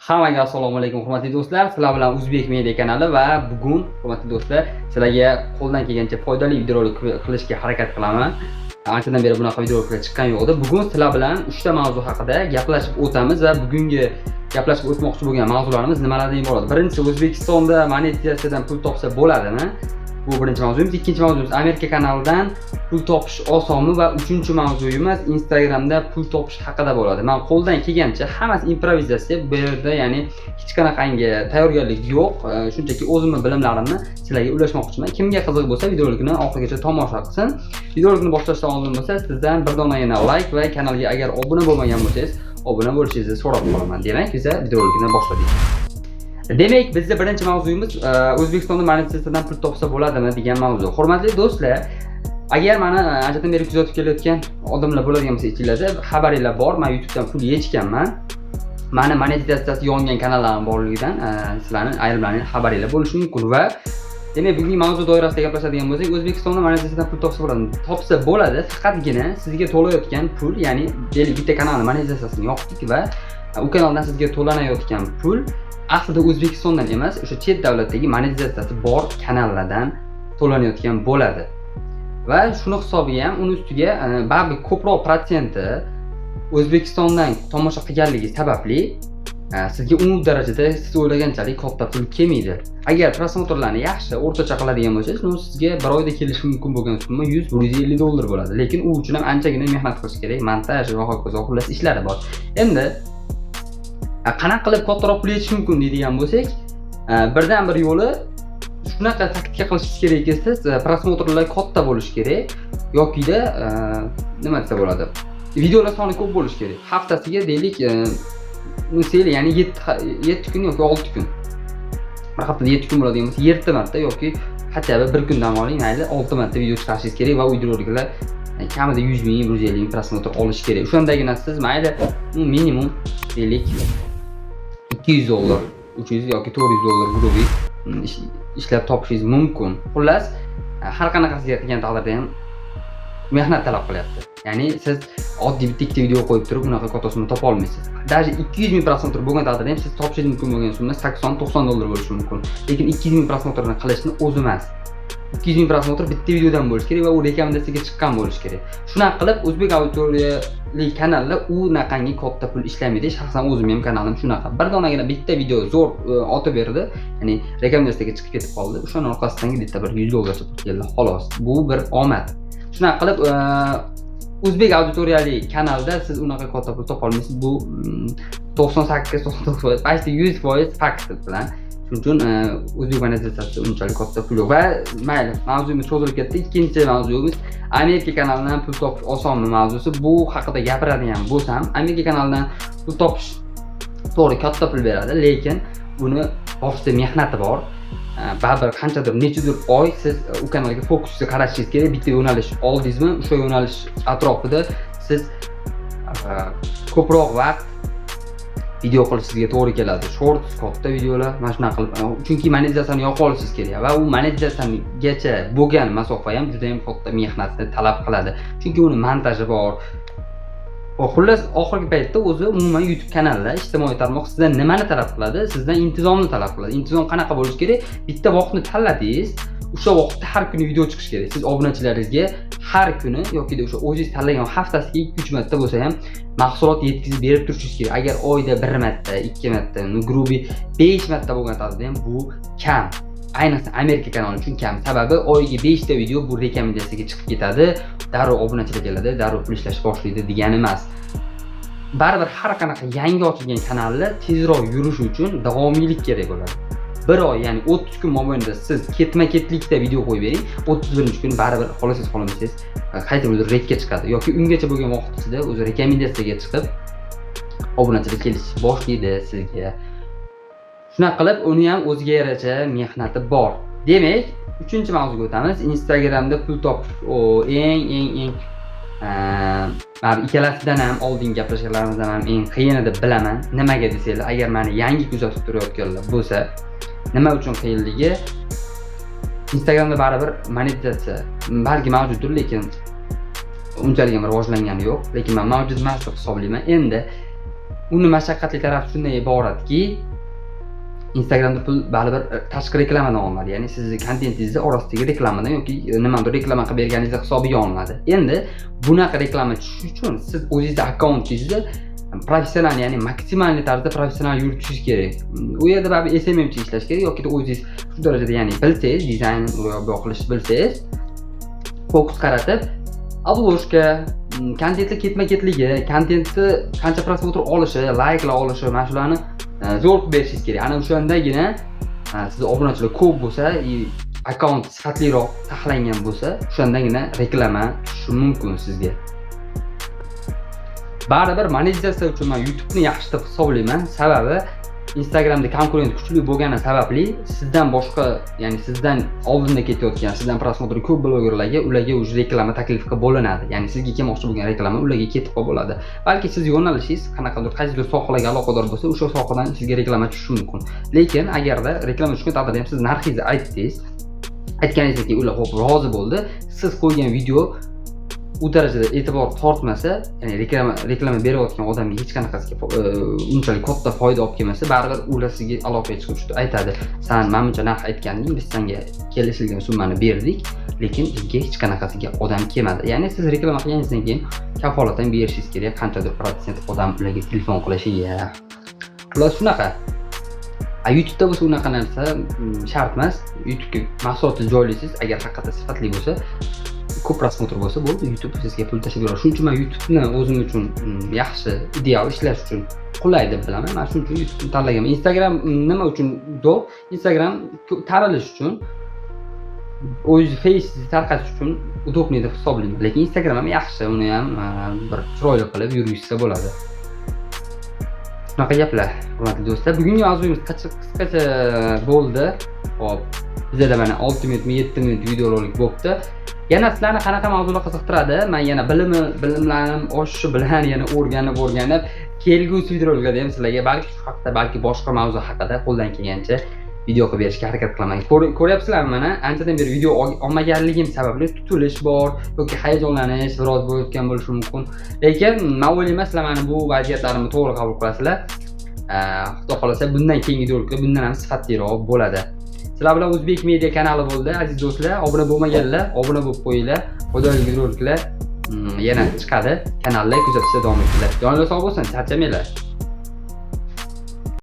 Hammaga assalomu alaykum hurmatli do'stlar. Sizlar bilan O'zbek Media kanali va bugun hurmatli do'stlar, sizlarga qo'ldan kelgancha foydali videorolik qilishga harakat qilaman. Anchadan beri bunaqa videoroliklar chiqqan yo'q edi. Bugun sizlar bilan 3 ta mavzu haqida gaplashib o'tamiz va bugungi gaplashib o'tmoqchi bo'lgan mavzularimiz nimalardan iborat? Birinchisi, O'zbekistonda monetizatsiyadan pul topsa bo'ladimi? Bu birinchi mavzuyimiz. Ikkinchi mavzuyimiz, Amerika kanalidan pul topish osonmi va uchinchi mavzuyimiz Instagramda pul topish haqida bo'ladi. Men qo'ldan kelgancha hammasi improvizatsiya, bu yerda ya'ni hech qanaqangi tayyorgarlik yo'q. Shunchaki o'zimning bilimlarimni sizlarga ulashmoqchiman. Kimga qiziq bo'lsa, videorolikni oxirigacha tomosha qilsin. Videorolikni boshlashdan oldin bo'lsa, sizdan bir donagina like va kanalga agar obuna bo'lmagan bo'lsangiz, obuna bo'lishingizni so'rab qolaman. Demak, biz videorolikni boshladik. Demak, bizning birinchi mavzuyimiz O'zbekistonda monetizatsiyadan pul topsa bo'ladimi degan mavzu. Hurmatli do'stlar, agar meni anchadan beri kuzatib kelayotgan odamlar bo'ladigan bo'lsa, ichingizda xabaringlar bor. Men YouTubedan pul yechganman. Meni monetizatsiyasi yongan kanallarning borligidan sizlarning ayrimlarning xabaringlar bo'lishi mumkin va demak, bugungi mavzu doirasida gaplashadigan bo'lsak, O'zbekistonda monetizatsiyadan pul topsa bo'ladimi? Topsa bo'ladi, faqatgina sizga to'layotgan pul, ya'ni bitta kanalning monetizatsiyasini yopdik va u kanaldan sizga to'lanayotgan pul aslida O'zbekistondan emas, o'sha chet davlatdagi monetizatsiyasi bor kanallardan to'lanayotgan bo'ladi. Va shuni hisobiga ham uni ustiga baribir ko'proq protsenti O'zbekistondan tomosha qilganligi sababli sizga umum darajada siz o'ylaganchalik katta pul kelmaydi. Agar prosmotrlarni yaxshi o'rtacha qiladigan bo'lsangiz, uni sizga bir oyda kelishi mumkin bo'lgan summa $100-150 bo'ladi. Lekin u uchun ham anchagina mehnat qilish kerak, montaj va hokazo xullas ishlari bor. Endi qanaqa qilib kattaroq pul yechish mumkin deydigan bo'lsak, birdan bir yo'li shunaqa taktika qilishingiz kerakki, siz prosmotrlar katta bo'lishi kerak yoki-da nima desa bo'ladi? Videolar soni ko'p bo'lishi kerak. Haftasiga deylik, ya'ni 7 kun yoki 6 kun. Bir haftada 7 kun bo'ladigan bo'lsa, 7 marta yoki hatto bir kun dam oling, mayli 6 marta video chiqarishingiz kerak va videoroliklar kamida 100 ming, 150 ming prosmotr olish kerak. O'shandagina siz mayli minimum deylik $200, $300 yoki $400 grubiy ishlab topishingiz mumkin. Xullas, har qanaqasiga qilgan taqdirda ham mehnat talab qilyapti. Ya'ni siz oddiy bitta video qo'yib turib bunaqa katta summa topa olmaysiz. Даже 200 ming prosmotr bo'lgan taqdirda ham siz topishingiz mumkin bo'lgan summa $80-90 bo'lishi mumkin. Lekin 200 ming prosmotrni qilishni o'zi emas. 200 ming prosmotr bitta videodan bo'lishi kerak va u rekomendatsiyaga chiqqan bo'lishi kerak. Shunaqa qilib o'zbek auditoriyali kanallar unaqangi katta pul ishlamaydi. Shaxsan o'zim ham kanalim shunaqa. Bir donagina bitta video zo'r otib berdi, ya'ni rekomendatsiyaga chiqib ketib qoldi. O'shaning orqasidan bitta bir $100 pul keldi, xolos. Bu bir omad. Shunaqa qilib o'zbek auditoriyali kanalda siz unaqa katta pul topa olmaysiz. Bu 98-99%, balki 100% fakt bilan. Shuning uchun o'zbek monetizatsiyasi unchalik katta pul yo'q. Va mayli, mavzuyimiz cho'zilib ketdi. Ikkinchi mavzuyimiz Amerika kanalidan pul topish osonmi mavzusi. Bu haqida gapiradigan bo'lsam, Amerika kanalidan pul topish to'g'ri katta pul beradi, lekin buni boshida mehnati bor. Baribir qanchadir nechadir oy siz u kanalga fokusga qarashingiz kerak. Bitta yo'nalish oldingizmi, o'sha yo'nalish atrofida siz ko'proq vaqt video qilishingizga to'g'ri keladi. Shorts, katta videolar, mana shunaqa qilib, chunki monetizatsiyani yoqa olishingiz kerak va u monetizatsiyagacha bo'lgan masofa ham juda ham katta mehnatni talab qiladi. Chunki uni montaji bor. Xullas, oxirgi paytda o'zi umuman YouTube kanallar, ijtimoiy tarmoq sizdan nimani talab qiladi? Sizdan intizomni talab qiladi. Intizom qanaqa bo'lishi kerak? Bitta vaqtni tanladingiz, o'sha vaqtda har kuni video chiqish kerak. Siz obunachilaringizga har kuni yoki o'sha o'zingiz tanlagan haftasiga 2-3 marta bo'lsa ham mahsulot yetkazib berib turishingiz kerak. Agar oyda 1 marta, 2 marta, grubiy 5 marta bo'lgan taqdirda ham bu kam. Ayniqsa Amerika kanali uchun kam. Sababi oyiga 5 ta video bu rekomendatsiyaga chiqib ketadi, darrov obunachilar keladi, darrov pul ishlash boshlaydi degani emas. Baribir har qanaqa yangi ochilgan kanallar tezroq yurishi uchun davomiylik kerak bo'ladi. Bir oy, ya'ni 30 kun mobaynida siz ketma-ketlikda video qo'yib bering, 31-kun baribir qolasiz qolmaysiz, qaytib rekka chiqadi yoki ungacha bo'lgan vaqt ichida o'zi rekomendatsiyaga chiqib obunachilar kelish boshlaydi sizga. Shunaqa qilib, uni ham o'ziga yarasha mehnati bor. Demak, 3-mavzuga o'tamiz. Instagramda pul topish eng ikkalasidan ham oldingi gaplashganlarimizdan ham eng qiyini deb bilaman. Nimaga desanglar, agar meni yangi kuzatib turayotganlar bo'lsa, nima uchun qiyinligi? Instagramda baribir monetizatsiya balki mavjuddir, lekin unchalik ham rivojlangani yo'q. Lekin men mavjud emas deb hisoblayman. Endi uni mashaqqatli tarafi shundan iboratki, Instagramda pul baribir tashqi reklamadan olinadi. Ya'ni sizni kontentingizni orasidagi reklamadan yoki nimadir reklama qilib berganingiz hisobiga olinadi. Endi bunaqa reklama tushish uchun siz o'zingizning akkauntingizni professional, ya'ni maksimal tarzda professional yuritishingiz kerak. U yerda baribir SMMchi ishlash kerak yoki o'zingiz shu darajada, ya'ni bilsangiz, dizayn bu qilishni bilsangiz, fokus qaratib, obloshka, kontentli ketma-ketligi, kontentni qancha prosmotr olishi, layklar olishi, mana shularni zo'r qilib berishingiz kerak. Ana o'shandagina siz obunachilar ko'p bo'lsa, akkaunt sifatliroq taxlangan bo'lsa, o'shandagina reklama tushishi mumkin sizga. Baribir monetizatsiya uchun men YouTube'ni yaxshi deb hisoblayman. Sababi Instagramda konkurent kuchli bo'lgani sababli sizdan boshqa, ya'ni sizdan oldinda ketayotgan, sizdan prosmotri ko'p blogerlarga ularga o'zi reklama taklif qilib bo'linadi. Ya'ni sizga kelmoqchi bo'lgan reklama ularga ketib qolib bo'ladi. Balki siz yo'nalishingiz qanaqadir qaysidir sohalarga aloqador bo'lsa, o'sha sohadan sizga reklama tushishi mumkin. Lekin agarda reklama tushgan taqdirda ham siz narxingizni aytdingiz, aytganingizdan keyin ular xo'p rozi bo'ldi, siz qo'ygan video u darajada e'tibor tortmasa, ya'ni reklama berayotgan odamga hech qanaqasiga unchalik katta foyda olib kelmasa, baribir ular sizga aloqaga chiqib shuni aytadi: "Sen mana buncha narx aytganding, biz senga kelishilgan summani berdik, lekin bizga hech qanaqasiga odam kelmadi." Ya'ni siz reklama qilganingizdan keyin kafolatdan berishingiz kerak qanchadir protsent odam ularga telefon qilishiga. Xullas shunaqa. YouTube'da bo'lsa unaqa narsa shart emas. YouTube'ga mahsulotni joylaysiz, agar haqiqatda sifatli bo'lsa, ko'p prosmotr bo'lsa bo'ldi, YouTube sizga pul tashib beradi. Shuning uchun men YouTube'ni o'zim uchun yaxshi, ideal ishlash uchun qulay deb bilaman. Men shuning uchun YouTube'ni tanlaganman. Instagram nima uchun zo'r? Instagram taralish uchun, o'z face'ni tarqatish uchun udobniy deb hisoblayman. Lekin Instagram ham yaxshi, uni ham bir chiroyli qilib yurgizsa bo'ladi. Shunaqa gaplar, hurmatli do'stlar. Bugungi mavzuyimiz qisqacha bo'ldi. Hop, bizda mana 6 minut, 7 minut videorolik bo'libdi. Yana sizlarni qanaqa mavzular qiziqtiradi? Men yana bilimlarim oshishi bilan yana o'rganib, kelgusi videolarda ham sizlarga balki shu haqda, balki boshqa mavzu haqida qo'ldan kelgancha video qilib berishga harakat qilaman. Ko'ryapsizlarmi mana? Anchadan beri video olmaganligim sababli tutilish bor yoki hayajonlanish biroz bo'layotgan bo'lishi mumkin. Lekin men o'ylayman, sizlar mana bu vaziyatlarimni to'g'ri qabul qilasizlar. Xudo xolasa bundan keyingi videolar bundan ham sifatliroq bo'ladi. Sizlar bilan O'zbek Media kanali bo'ldi, aziz do'stlar. Obuna bo'lmaganlar, obuna bo'lib qo'yinglar. Foydali videolar yana chiqadi. Kanalni kuzatishda davom etinglar. Joninglar sog' bo'lsin, charchamanglar.